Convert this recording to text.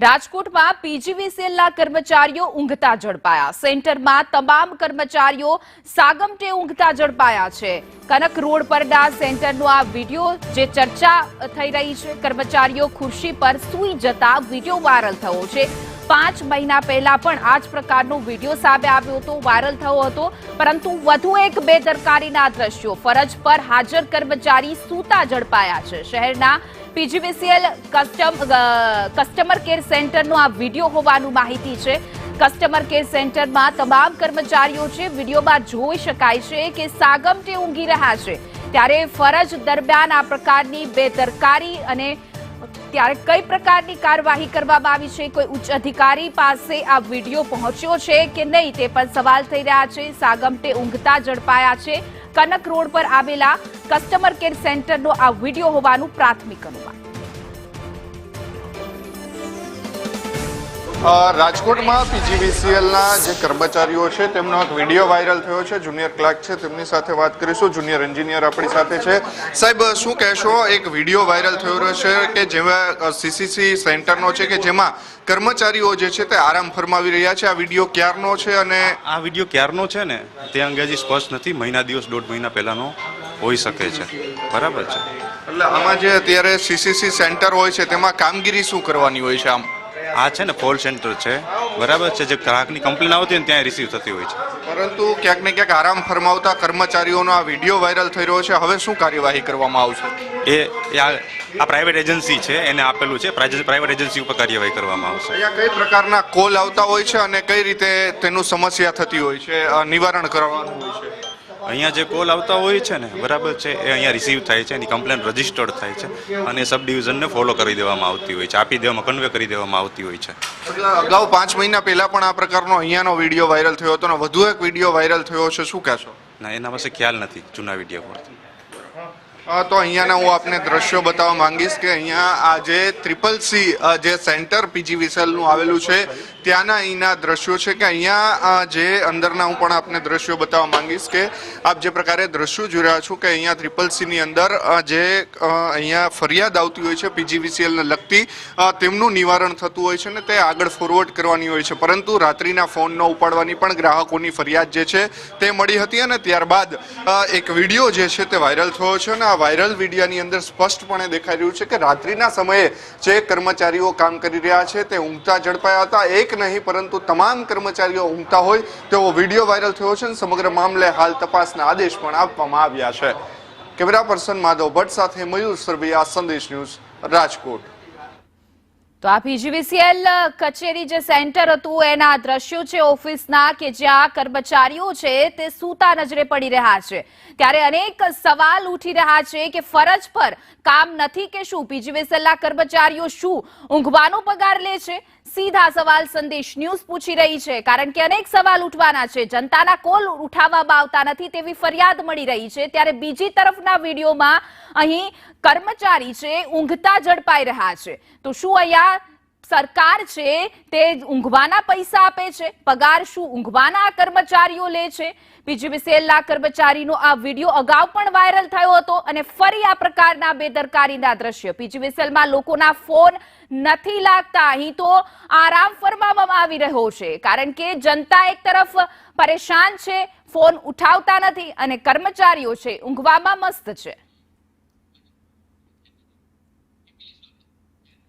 રાજકોટમાં પીજીવીસીએલના કર્મચારીઓ ઊંઘતા ઝડપાયા। સેન્ટરમાં તમામ કર્મચારીઓ સાગમટે ઊંઘતા ઝડપાયા છે। કનક રોડ પરના સેન્ટરનો આ વિડિયો જે ચર્ચા થઈ રહી છે, કર્મચારીઓ ખુરશી પર સૂઈ જતા વિડિયો વાયરલ થયો છે। 5 મહિના પહેલા પણ આ જ પ્રકારનો વિડિયો સામે આવ્યો હતો, વાયરલ થયો હતો, પરંતુ વધુ એક બેદરકારીના દ્રશ્યો, ફરજ પર હાજર કર્મચારી સૂતા ઝડપાયા છે। શહેરના પીજીવીસીએલ કસ્ટમર કેર સેન્ટરનો આ વિડિયો હોવાનું માહિતી છે। કસ્ટમર કેર સેન્ટરમાં તમામ કર્મચારીઓ છે, વિડિયોમાં જોઈ શકાય છે કે સાગમટે ઊંઘી રહ્યા છે, ત્યારે ફરજ દરમિયાન આ પ્રકારની બેદરકારી અને ત્યારે કઈ પ્રકારની કાર્યવાહી કરવામાં આવી છે, કોઈ ઉચ્ચ અધિકારી પાસે આ વિડિયો પહોંચ્યો છે કે નહીં તે પણ સવાલ થઈ રહ્યા છે। સાગમટે ઊંઘતા ઝડપાયા છે। કનક રોડ પર આવેલા કસ્ટમર કેર સેન્ટરનો આ વિડિયો હોવાનું પ્રાથમિક અનુમાન। રાજકોટમાં પીજીવીસીએલના જે કર્મચારીઓ છે તેમનો એક વિડીયો વાયરલ થયો છે। જુનિયર ક્લાર્ક છે, તેમની સાથે વાત કરીશું। જુનિયર એન્જિનિયર આપણી સાથે છે। સાહેબ, શું કહેશો? એક વિડીયો વાયરલ થયો છે કે જેમાં સીસીસી સેન્ટરનો છે કે જેમાં કર્મચારીઓ જે છે તે આરામ ફરમાવી રહ્યા છે। આ વિડીયો ક્યારનો છે અને આ વિડીયો ક્યારનો છે ને તે અંગે હજી સ્પષ્ટ નથી। મહિના દિવસ 1.5 મહિના પહેલાનો હોઈ શકે છે, બરાબર છે? એટલે આમાં જે અત્યારે સીસીસી સેન્ટર હોય છે તેમાં કામગીરી શું કરવાની હોય છે? આ છે ને કોલ સેન્ટર છે, બરાબર છે, જે ગ્રાહકની કમ્પ્લેન આવતી હોય ને ત્યાં રિસીવ થતી હોય છે। પરંતુ ક્યાંક ને ક્યાંક આરામ ફરમાવતા કર્મચારીઓનો આ વિડીયો વાયરલ થઈ રહ્યો છે, હવે શું કાર્યવાહી કરવામાં આવશે? આ પ્રાઇવેટ એજન્સી છે, એને આપેલું છે, પ્રાઇવેટ એજન્સી ઉપર કાર્યવાહી કરવામાં આવશે। અહીંયા કઈ પ્રકારના કોલ આવતા હોય છે અને કઈ રીતે તેનું સમસ્યા થતી હોય છે, નિવારણ કરવાનું હોય છે? અહીંયા જે કોલ આવતા હોય છે ને, બરાબર છે, એ અહીંયા રિસીવ થાય છે, એની કમ્પ્લેન રજીસ્ટર્ડ થાય છે અને સબ ડિવિઝનને ફોલો કરી દેવામાં આવતી હોય છે, આપી દેવામાં, કન્વે કરી દેવામાં આવતી હોય છે। એટલે અગાઉ 5 મહિના પહેલા પણ આ પ્રકારનો અહીંયાનો વિડીયો વાયરલ થયો હતો અને વધુ એક વિડીયો વાયરલ થયો છે, શું કહેશો? ના, એના પાસે ખ્યાલ નથી જૂના વિડીયો પરથી। તો અહીંયાના હું આપને દ્રશ્યો બતાવવા માંગીશ કે અહીંયા આ જે CCC જે સેન્ટર પીજીવીસીએલનું આવેલું છે ત્યાંના અહીંના દ્રશ્યો છે કે અહીંયા જે અંદરના હું પણ આપને દ્રશ્યો બતાવવા માંગીશ કે આપ જે પ્રકારે દ્રશ્યો જોઈ રહ્યા છો કે અહીંયા CCCની અંદર જે અહીંયા ફરિયાદ આવતી હોય છે પીજીવીસીએલને લગતી, તેમનું નિવારણ થતું હોય છે ને તે આગળ ફોરવર્ડ કરવાની હોય છે, પરંતુ રાત્રિના ફોન ન ઉપાડવાની પણ ગ્રાહકોની ફરિયાદ જે છે તે મળી હતી અને ત્યારબાદ એક વિડીયો જે છે તે વાયરલ થયો છે અને વાયરલ વિડીયોની અંદર સ્પષ્ટપણે દેખાઈ રહ્યું છે કે રાત્રિના સમયે જે કર્મચારીઓ કામ કરી રહ્યા છે તે ઊંઘતા ઝડપાયા હતા। એક નહીં પરંતુ તમામ કર્મચારીઓ ઊંઘતા હોય તેવો વિડીયો વાયરલ થયો છે અને સમગ્ર મામલે હાલ તપાસના આદેશ પણ આપવામાં આવ્યા છે। કેમેરા પર્સન માધવ ભટ્ટ સાથે મયુર સરવૈયા, સંદેશ ન્યૂઝ, રાજકોટ। તો આ પીજીવીસીએલ કચેરી જે સેન્ટર હતું એના દ્રશ્યો છે ઓફિસના કે જ્યાં કર્મચારીઓ છે તે સૂતા નજરે પડી રહ્યા છે, ત્યારે અનેક સવાલ ઉઠી રહ્યા છે કે ફરજ પર કામ નથી કે શું? પીજીવીસીએલના કર્મચારીઓ શું ઊંઘવાનો પગાર લે છે? સીધા સવાલ સંદેશ ન્યૂઝ પૂછી રહી છે, કારણ કે અનેક સવાલ ઉઠવાના છે। જનતાના કોલ ઉઠાવવામાં આવતા નથી તેવી ફરિયાદ મળી રહી છે, ત્યારે બીજી તરફના વિડીયોમાં અહીં કર્મચારી છે ઊંઘતા ઝડપાઈ રહ્યા છે। તો શું અહીંયા સરકાર છે તે ઊંઘવાના પૈસા આપે છે? પગાર શું ઊંઘવાના કર્મચારીઓ લે છે? પીજીવીસીએલના કર્મચારીનો આ વિડીયો અગાઉ પણ વાયરલ થયો હતો અને ફરી આ પ્રકારના બેદરકારીના દ્રશ્ય। પીજીવીસીએલમાં લોકોના ફોન નથી લાગતા, અહીં તો આરામ ફરમાવવામાં આવી રહ્યો છે, કારણ કે જનતા એક તરફ પરેશાન છે, ફોન ઉઠાવતા નથી અને કર્મચારીઓ છે ઊંઘવામાં મસ્ત છે।